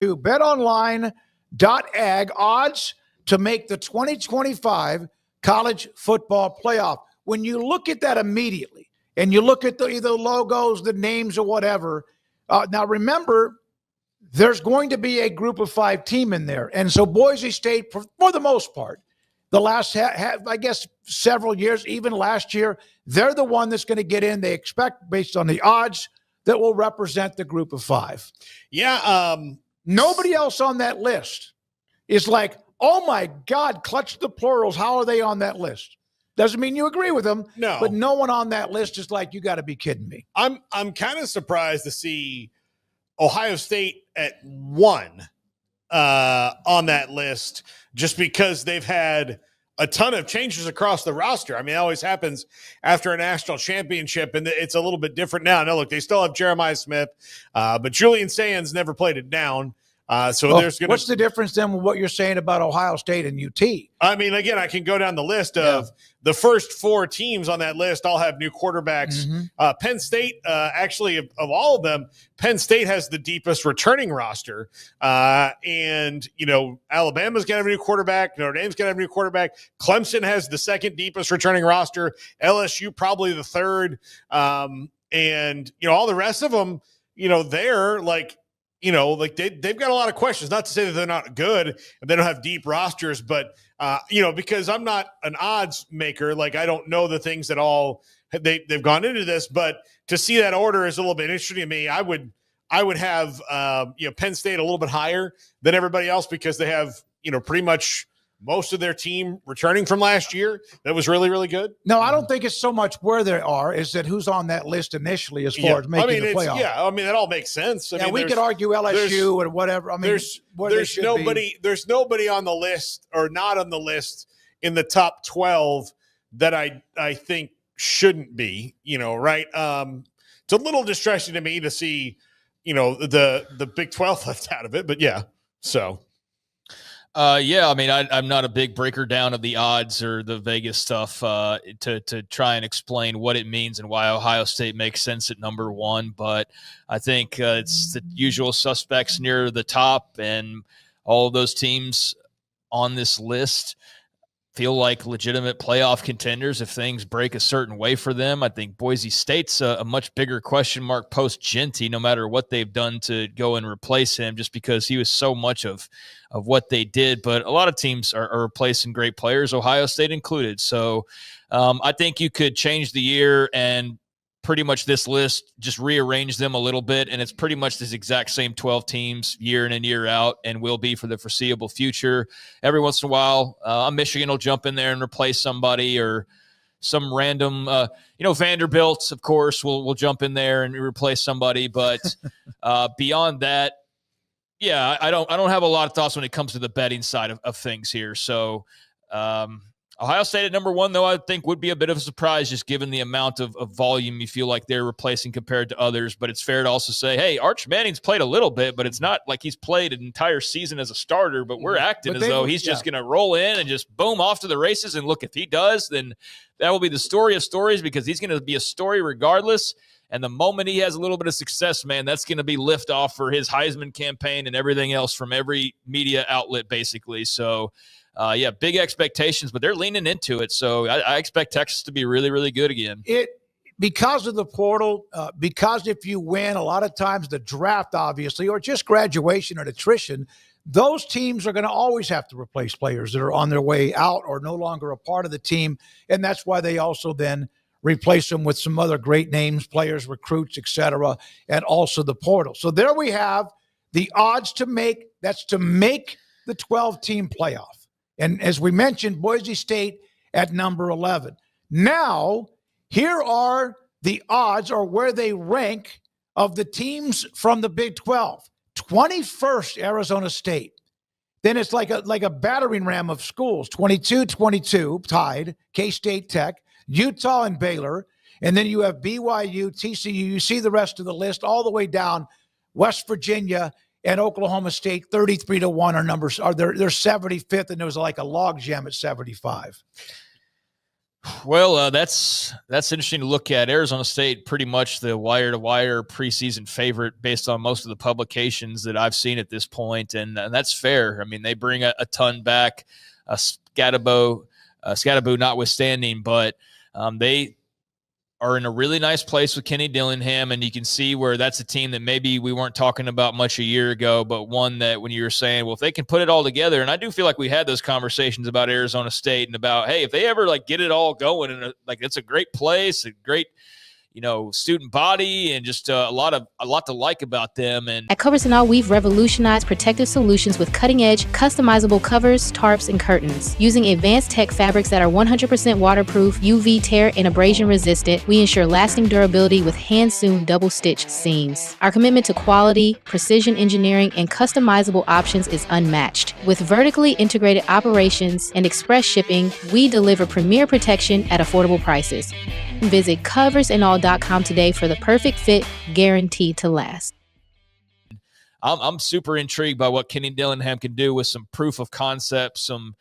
to betonline.ag odds to make the 2025 college football playoff. When you look at that immediately and you look at the logos, the names, or whatever, now remember, there's going to be a group of 5 team in there. And so Boise State, for the most part, the last, I guess, several years, even last year, they're the one that's going to get in. They expect, based on the odds, that will represent the group of 5. Yeah. Nobody else on that list is like, oh, my God, clutch the plurals. How are they on that list? Doesn't mean you agree with them. No. But no one on that list is like, you got to be kidding me. I'm kind of surprised to see Ohio State at 1 on that list, just because they've had a ton of changes across the roster. I mean, it always happens after a national championship, and it's a little bit different now. Now, look, they still have Jeremiah Smith, but Julian Sands never played it down. What's the difference then with what you're saying about Ohio State and UT? I mean, again, I can go down the list of the first 4 teams on that list all have new quarterbacks. Mm-hmm. Penn State, actually, of all of them, Penn State has the deepest returning roster. And, Alabama's going to have a new quarterback. Notre Dame's going to have a new quarterback. Clemson has the second deepest returning roster. LSU probably the third. And, all the rest of them, they're like, they've got a lot of questions. Not to say that they're not good and they don't have deep rosters, but because I'm not an odds maker, like I don't know the things that all they've gone into this. But to see that order is a little bit interesting to me. I would have Penn State a little bit higher than everybody else because they have pretty much most of their team returning from last year. That was really, really good. No, I don't think it's so much where they are, is that who's on that list initially as far as making the playoff. Yeah, I mean, that all makes sense. We could argue LSU and whatever. I mean, there's nobody on the list or not on the list in the top 12 that I think shouldn't be, right? It's a little distressing to me to see, the Big 12 left out of it, but yeah, so. I mean, I'm not a big breaker down of the odds or the Vegas stuff to try and explain what it means and why Ohio State makes sense at number 1. But I think it's the usual suspects near the top, and all of those teams on this list feel like legitimate playoff contenders if things break a certain way for them. I think Boise State's a much bigger question mark post-Genty, no matter what they've done to go and replace him, just because he was so much of what they did. But a lot of teams are replacing great players, Ohio State included. So I think you could change the year and pretty much this list, just rearrange them a little bit, and it's pretty much this exact same 12 teams year in and year out, and will be for the foreseeable future. Every once in a while, Michigan will jump in there and replace somebody, or some random, Vanderbilt, of course, will jump in there and replace somebody. But beyond that, yeah, I don't have a lot of thoughts when it comes to the betting side of things here. So Ohio State at number 1, though, I think would be a bit of a surprise, just given the amount of volume you feel like they're replacing compared to others. But it's fair to also say, hey, Arch Manning's played a little bit, but it's not like he's played an entire season as a starter. But we're acting as though he's just going to roll in and just boom off to the races. And look, if he does, then that will be the story of stories, because he's going to be a story regardless. And the moment he has a little bit of success, man, that's going to be liftoff for his Heisman campaign and everything else from every media outlet, basically. So, big expectations, but they're leaning into it. So I expect Texas to be really, really good again. Because of the portal, because if you win, a lot of times the draft, obviously, or just graduation or attrition, those teams are going to always have to replace players that are on their way out or no longer a part of the team. And that's why they also then replace them with some other great names, players, recruits, etc., and also the portal. So there we have the odds to make the 12-team playoff. And as we mentioned, Boise State at number 11. Now, here are the odds, or where they rank, of the teams from the Big 12. 21st, Arizona State. Then it's like a battering ram of schools. 22-22, tied, K-State Tech, Utah and Baylor. And then you have BYU, TCU. You see the rest of the list all the way down. West Virginia and Oklahoma State, 33-1 are numbers. They're 75th, and there was like a log jam at 75. Well, that's interesting to look at. Arizona State, pretty much the wire-to-wire preseason favorite based on most of the publications that I've seen at this point, and that's fair. I mean, they bring a ton back, Scatabo notwithstanding, but they are in a really nice place with Kenny Dillingham, and you can see where that's a team that maybe we weren't talking about much a year ago, but one that when you were saying, well, if they can put it all together, and I do feel like we had those conversations about Arizona State and about, hey, if they ever like get it all going, and like it's a great place, a great student body, and just a lot to like about them. And at Covers and All, we've revolutionized protective solutions with cutting-edge, customizable covers, tarps, and curtains. Using advanced tech fabrics that are 100% waterproof, UV tear, and abrasion resistant, we ensure lasting durability with hand-sewn double-stitch seams. Our commitment to quality, precision engineering, and customizable options is unmatched. With vertically integrated operations and express shipping, we deliver premier protection at affordable prices. Visit coversandall.com today for the perfect fit, guaranteed to last. I'm super intrigued by what Kenny Dillingham can do with some proof of concept, some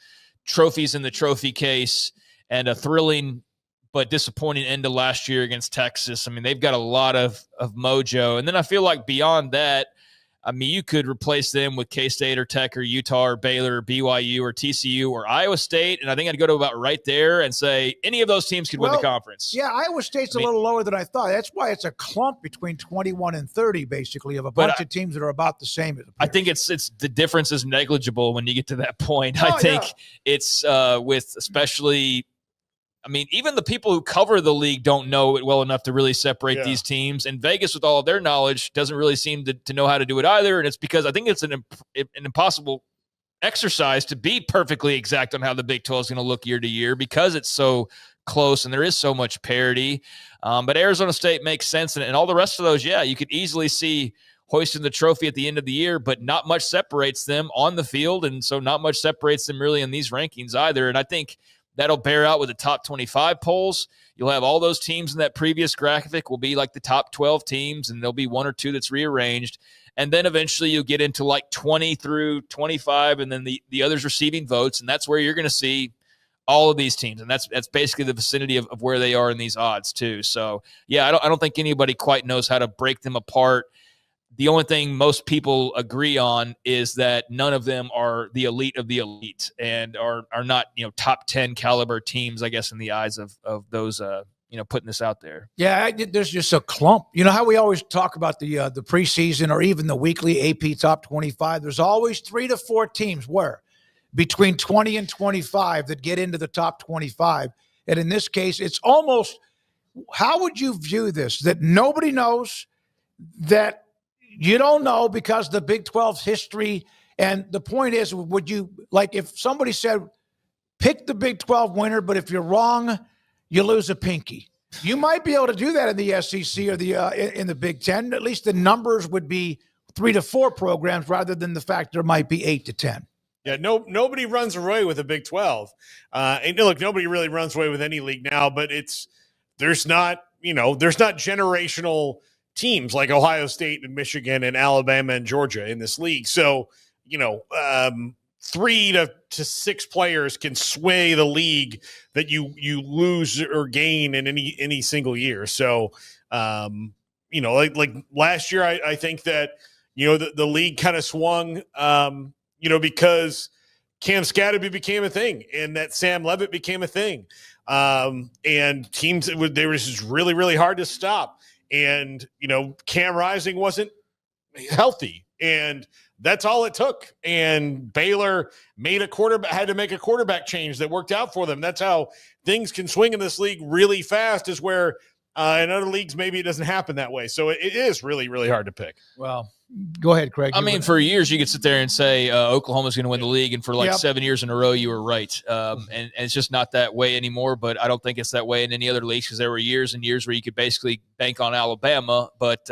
trophies in the trophy case, and a thrilling but disappointing end to last year against Texas. I mean, they've got a lot of mojo. And then I feel like beyond that, I mean, you could replace them with K-State or Tech or Utah or Baylor or BYU or TCU or Iowa State, and I think I'd go to about right there and say any of those teams could win the conference. Yeah, Iowa State's a little lower than I thought. That's why it's a clump between 21 and 30, basically, of a bunch of teams that are about the same. I think it's the difference is negligible when you get to that point. I think it's with especially – I mean, even the people who cover the league don't know it well enough to really separate these teams. And Vegas, with all of their knowledge, doesn't really seem to know how to do it either. And it's because I think it's an impossible exercise to be perfectly exact on how the Big 12 is going to look year to year because it's so close and there is so much parity. But Arizona State makes sense. And all the rest of those, you could easily see hoisting the trophy at the end of the year, but not much separates them on the field. And so not much separates them really in these rankings either. And I think that'll bear out with the top 25 polls. You'll have all those teams in that previous graphic will be like the top 12 teams, and there'll be one or two that's rearranged. And then eventually you'll get into like 20 through 25, and then the others receiving votes, and that's where you're going to see all of these teams. And that's basically the vicinity of where they are in these odds too. So, I don't think anybody quite knows how to break them apart. The only thing most people agree on is that none of them are the elite of the elite and are not, top 10 caliber teams, I guess, in the eyes of those, putting this out there. Yeah, there's just a clump. You know how we always talk about the preseason or even the weekly AP top 25? There's always 3 to 4 teams where between 20 and 25 that get into the top 25. And in this case, it's almost, how would you view this? That nobody knows, that you don't know because the Big 12's history. And the point is, would you, like if somebody said, pick the Big 12 winner, but if you're wrong, you lose a pinky. You might be able to do that in the SEC or in the Big 10. At least the numbers would be 3 to 4 programs rather than the fact there might be 8 to 10. Yeah, nobody runs away with a Big 12. And look, nobody really runs away with any league now, but there's not generational teams like Ohio State and Michigan and Alabama and Georgia in this league. So, 3 to 6 players can sway the league that you lose or gain in any single year. So, like last year, I think that, the league kind of swung, because Cam Scatterby became a thing and that Sam Levitt became a thing. And teams, they were just really, really hard to stop. And, Cam Rising wasn't healthy, and that's all it took. And Baylor had to make a quarterback change that worked out for them. That's how things can swing in this league really fast, is where in other leagues, maybe it doesn't happen that way. So it is really, really hard to pick. Well, go ahead, Craig. I mean, for years, you could sit there and say Oklahoma's going to win the league, and for 7 years in a row, you were right. And it's just not that way anymore, but I don't think it's that way in any other leagues, because there were years and years where you could basically bank on Alabama, but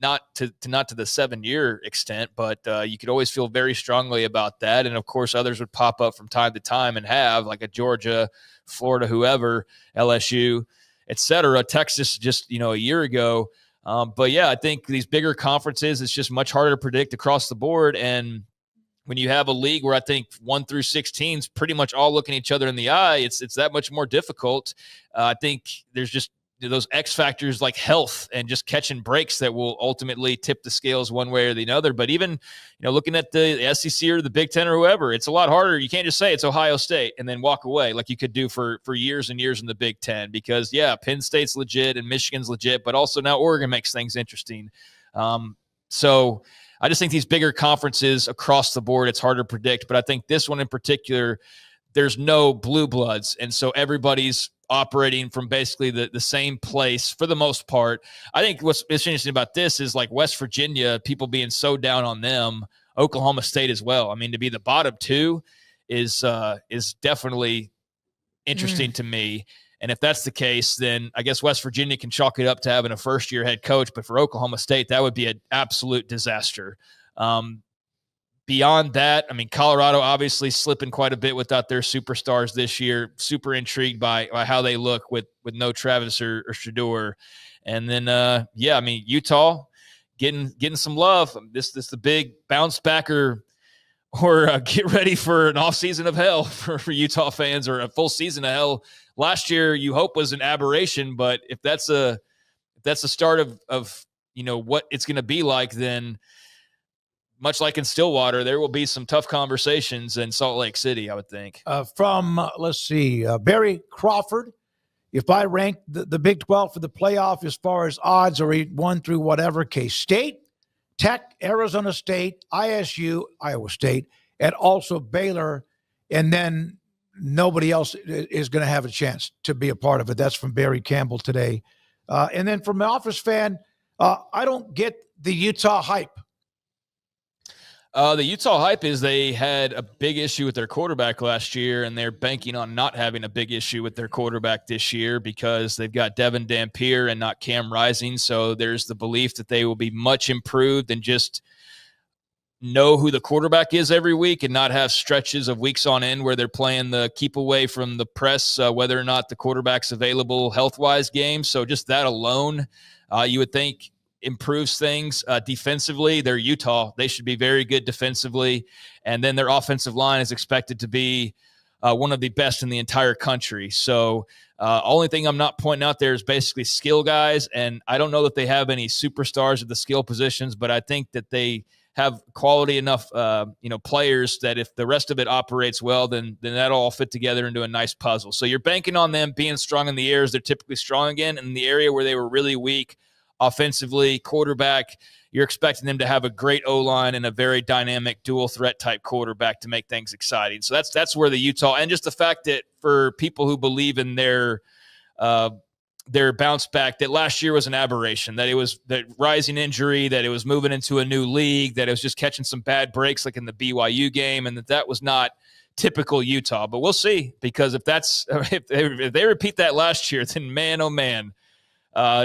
not to the 7-year extent, but you could always feel very strongly about that. And, of course, others would pop up from time to time and have, like a Georgia, Florida, whoever, LSU, et cetera. Texas just, a year ago. But I think these bigger conferences, it's just much harder to predict across the board. And when you have a league where I think 1 through 16s pretty much all looking each other in the eye, it's that much more difficult. I think there's just those X factors like health and just catching breaks that will ultimately tip the scales one way or the other. But even, looking at the SEC or the Big Ten or whoever, it's a lot harder. You can't just say it's Ohio State and then walk away like you could do for years and years in the Big Ten, because Penn State's legit and Michigan's legit, but also now Oregon makes things interesting. So I just think these bigger conferences across the board, it's harder to predict. But I think this one in particular, there's no blue bloods. And so everybody's operating from basically the same place for the most part. I think what's interesting about this is like West Virginia, people being so down on them, Oklahoma State as well. I mean, to be the bottom two is definitely interesting to me. And if that's the case, then I guess West Virginia can chalk it up to having a first-year head coach. But for Oklahoma State, that would be an absolute disaster. Beyond that, I mean, Colorado obviously slipping quite a bit without their superstars this year. Super intrigued by how they look with no Travis or Shedeur. And then, I mean, Utah getting some love. This the big bounce backer, or get ready for an offseason of hell for Utah fans, or a full season of hell. Last year, you hope was an aberration, but if that's the start of what it's going to be like, then much like in Stillwater, there will be some tough conversations in Salt Lake City, I would think. Let's see, Barry Crawford. If I rank the Big 12 for the playoff as far as odds, or 1 through whatever, K-State, Tech, Arizona State, ISU, Iowa State, and also Baylor, and then nobody else is going to have a chance to be a part of it. That's from Barry Campbell today. And then from an Office fan, I don't get the Utah hype. The Utah hype is they had a big issue with their quarterback last year, and they're banking on not having a big issue with their quarterback this year because they've got Devin Dampier and not Cam Rising. So there's the belief that they will be much improved and just know who the quarterback is every week and not have stretches of weeks on end where they're playing the keep away from the press, whether or not the quarterback's available health-wise game. So just that alone, you would think improves things. Defensively, they're Utah. They should be very good defensively. And then their offensive line is expected to be one of the best in the entire country. So only thing I'm not pointing out there is basically skill guys. And I don't know that they have any superstars at the skill positions, but I think that they have quality enough, players that if the rest of it operates well, then that'll all fit together into a nice puzzle. So you're banking on them being strong in the areas they're typically strong again. And in the area where they were really weak offensively, quarterback, you're expecting them to have a great O-line and a very dynamic dual threat type quarterback to make things exciting. So that's where the Utah, and just the fact that for people who believe in their bounce back, that last year was an aberration, that it was that rising injury, that it was moving into a new league, that it was just catching some bad breaks like in the BYU game, and that was not typical Utah. But we'll see, because if they repeat that last year, then man, oh man,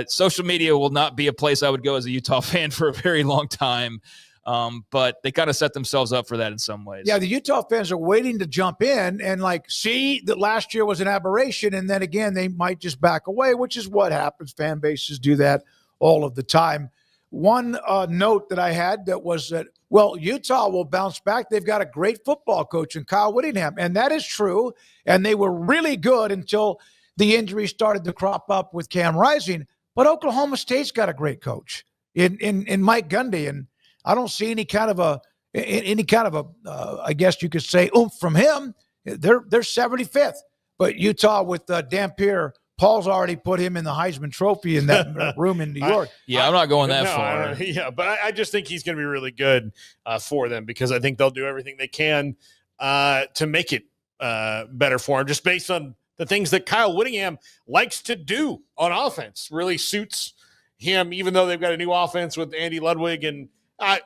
social media will not be a place I would go as a Utah fan for a very long time. But they kind of set themselves up for that in some ways. Yeah, the Utah fans are waiting to jump in and see that last year was an aberration, and then again they might just back away, which is what happens. Fan bases do that all of the time. One note that I had that was that, Utah will bounce back. They've got a great football coach in Kyle Whittingham, and that is true. And they were really good until the injuries started to crop up with Cam Rising. But Oklahoma State's got a great coach in Mike Gundy, and I don't see any kind of a I guess you could say oomph from him. They're 75th, but Utah with Dampier, Paul's already put him in the Heisman Trophy in that room in New York. I'm not going that far. But I just think he's going to be really good for them, because I think they'll do everything they can to make it better for him, just based on the things that Kyle Whittingham likes to do on offense. Really suits him, even though they've got a new offense with Andy Ludwig. And I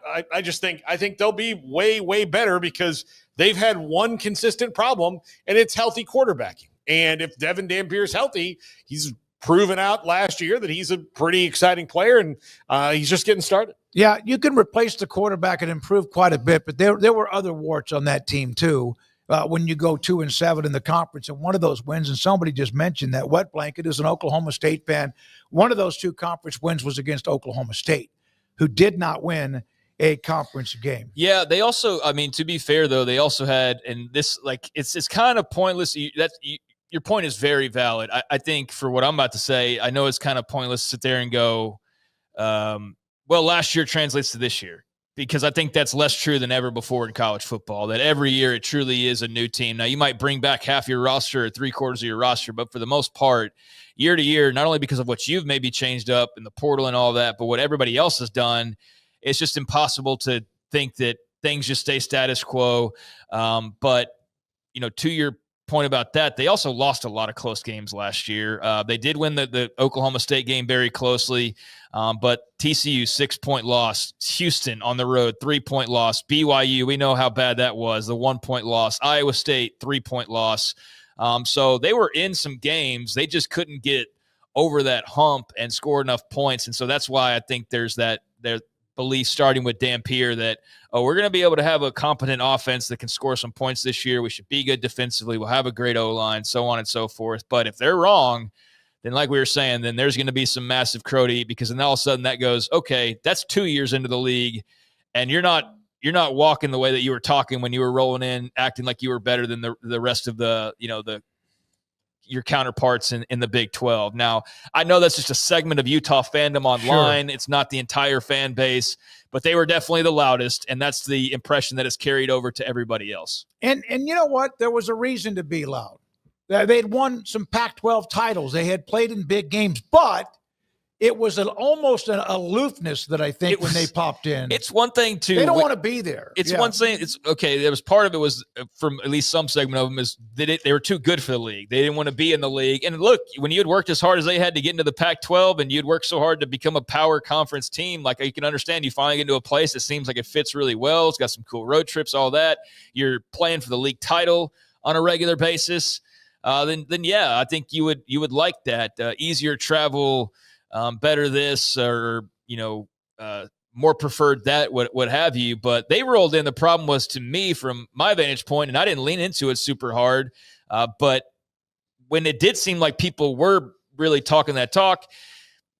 think they'll be way, way better, because they've had one consistent problem, and it's healthy quarterbacking. And if Devin Dampier is healthy, he's proven out last year that he's a pretty exciting player, and he's just getting started. Yeah, you can replace the quarterback and improve quite a bit, but there were other warts on that team too. When you go 2-7 in the conference, and one of those wins, and somebody just mentioned that Wet Blanket is an Oklahoma State fan. One of those two conference wins was against Oklahoma State, who did not win. a conference game. Yeah, they also, I mean, to be fair though, they also had, and this like it's kind of pointless. Your point is very valid. I think for what I'm about to say, I know it's kind of pointless to sit there and go, well, last year translates to this year, because I think that's less true than ever before in college football, that every year it truly is a new team. Now, you might bring back half your roster or 3/4 of your roster, but for the most part, year to year, not only because of what you've maybe changed up in the portal and all that, but what everybody else has done, it's just impossible to think that things just stay status quo. But, to your point about that, they also lost a lot of close games last year. They did win the Oklahoma State game very closely, but TCU 6-point loss, Houston on the road 3-point loss, BYU, we know how bad that was, the 1-point loss, Iowa State 3-point loss. So they were in some games, they just couldn't get over that hump and score enough points, and so that's why I think there's that belief starting with Dampier that, we're going to be able to have a competent offense that can score some points this year. We should be good defensively. We'll have a great O-line, so on and so forth. But if they're wrong, then like we were saying, then there's going to be some massive crow to eat, because then all of a sudden that goes, okay, that's 2 years into the league, and you're not walking the way that you were talking when you were rolling in, acting like you were better than the rest of your counterparts in the Big 12. Now, I know that's just a segment of Utah fandom online. Sure. It's not the entire fan base, but they were definitely the loudest, and that's the impression that is carried over to everybody else. And you know what? There was a reason to be loud. They had won some Pac-12 titles. They had played in big games, but it was almost an aloofness that I think when they popped in. It's one thing to – they don't want to be there. It's one thing – it's okay. There was part of it was from at least some segment of them is that they were too good for the league. They didn't want to be in the league. And look, when you had worked as hard as they had to get into the Pac-12 and you'd worked so hard to become a power conference team, like you can understand you finally get into a place that seems like it fits really well. It's got some cool road trips, all that. You're playing for the league title on a regular basis. Then yeah, I think you would like that. Easier travel, better this, or more preferred that, what have you. But they rolled in. The problem was, to me, from my vantage point, and I didn't lean into it super hard, but when it did seem like people were really talking that talk,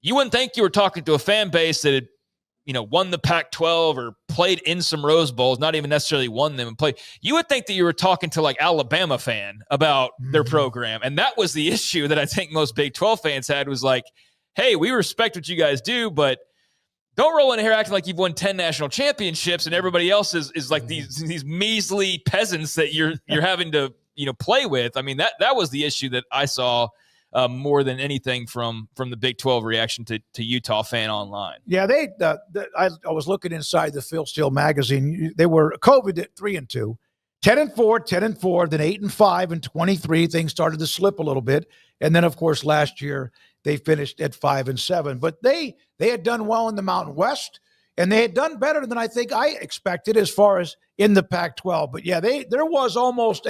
you wouldn't think you were talking to a fan base that had won the Pac-12 or played in some Rose Bowls, not even necessarily won them and played. You would think that you were talking to like Alabama fan about their program. And that was the issue that I think most Big 12 fans had, was like, hey, we respect what you guys do, but don't roll in here acting like you've won 10 national championships and everybody else is like these measly peasants that you're having to play with. I mean, that was the issue that I saw more than anything from the Big 12 reaction to Utah fan online. Yeah, I was looking inside the Phil Steele magazine. They were COVID at 3-2, 10-4, 10-4, then 8-5 and 23. Things started to slip a little bit, and then of course last year they finished at 5-7. But they had done well in the Mountain West, and they had done better than I think I expected as far as in the Pac-12. But yeah, there was almost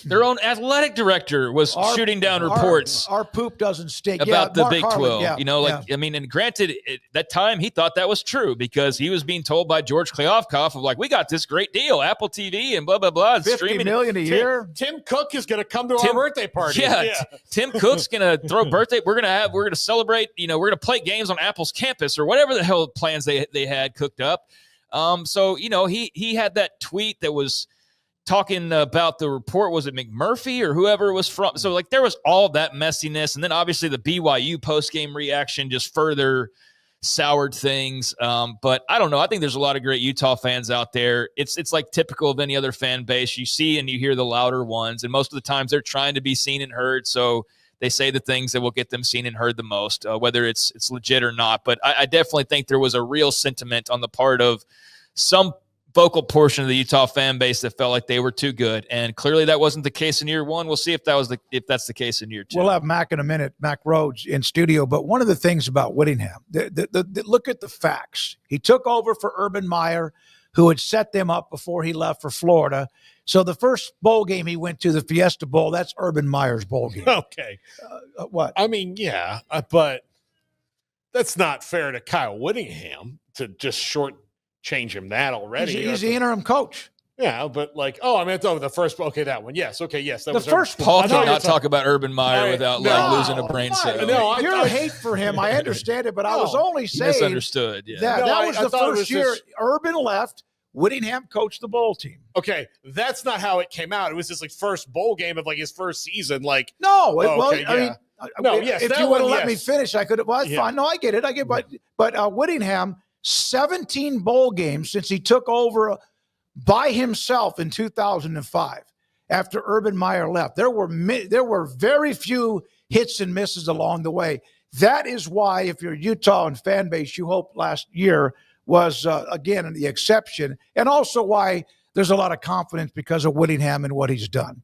their own athletic director was shooting down reports. Our poop doesn't stink about the Mark Big 12. Harlan, I mean, and granted, at that time he thought that was true because he was being told by George Kleofkoff of like, we got this great deal, Apple TV and blah blah blah, $50 million a year. Tim Cook is going to come to our birthday party. Yeah. Tim Cook's going to throw birthday. We're going to celebrate. We're going to play games on Apple's campus or whatever the hell plans they had cooked up. So he had that tweet that was talking about the report. Was it McMurphy or whoever it was from? So like there was all that messiness. And then obviously the BYU post-game reaction just further soured things. But I don't know. I think there's a lot of great Utah fans out there. It's like typical of any other fan base. You see and you hear the louder ones. And most of the times they're trying to be seen and heard. So they say the things that will get them seen and heard the most, whether it's legit or not. But I definitely think there was a real sentiment on the part of some vocal portion of the Utah fan base that felt like they were too good, and clearly that wasn't the case in year one. We'll see if that's the case in year two. We'll have Mac in a minute, Mac Rhodes in studio. But one of the things about Whittingham, look at the facts. He took over for Urban Meyer, who had set them up before he left for Florida. So the first bowl game he went to, the Fiesta Bowl, that's Urban Meyer's bowl game. Okay, what? I mean, yeah, but that's not fair to Kyle Whittingham to just change him that already. He's the interim coach. Yeah, but like, I meant the first. Okay, that one. Yes. Okay. Yes. That The was first Paul I thought you were cannot talk about Urban Meyer Right. without No. losing a brain cell. No, Your hate for him, I understand it, but I was only You saying misunderstood. Yeah. that No, was I the thought it first was year just- Urban left. Whittingham coached the bowl team. Okay, that's not how it came out. It was his like first bowl game of like his first season. Like, No, okay, I yeah. mean, No, yes, if that you would have one, let me yes. finish, I could have. Well, that's Yeah. fine. No, I get it. But Whittingham, 17 bowl games since he took over by himself in 2005 after Urban Meyer left. There were very few hits and misses along the way. That is why, if you're Utah and fan base, you hope last year was again the exception, and also why there's a lot of confidence because of Whittingham and what he's done.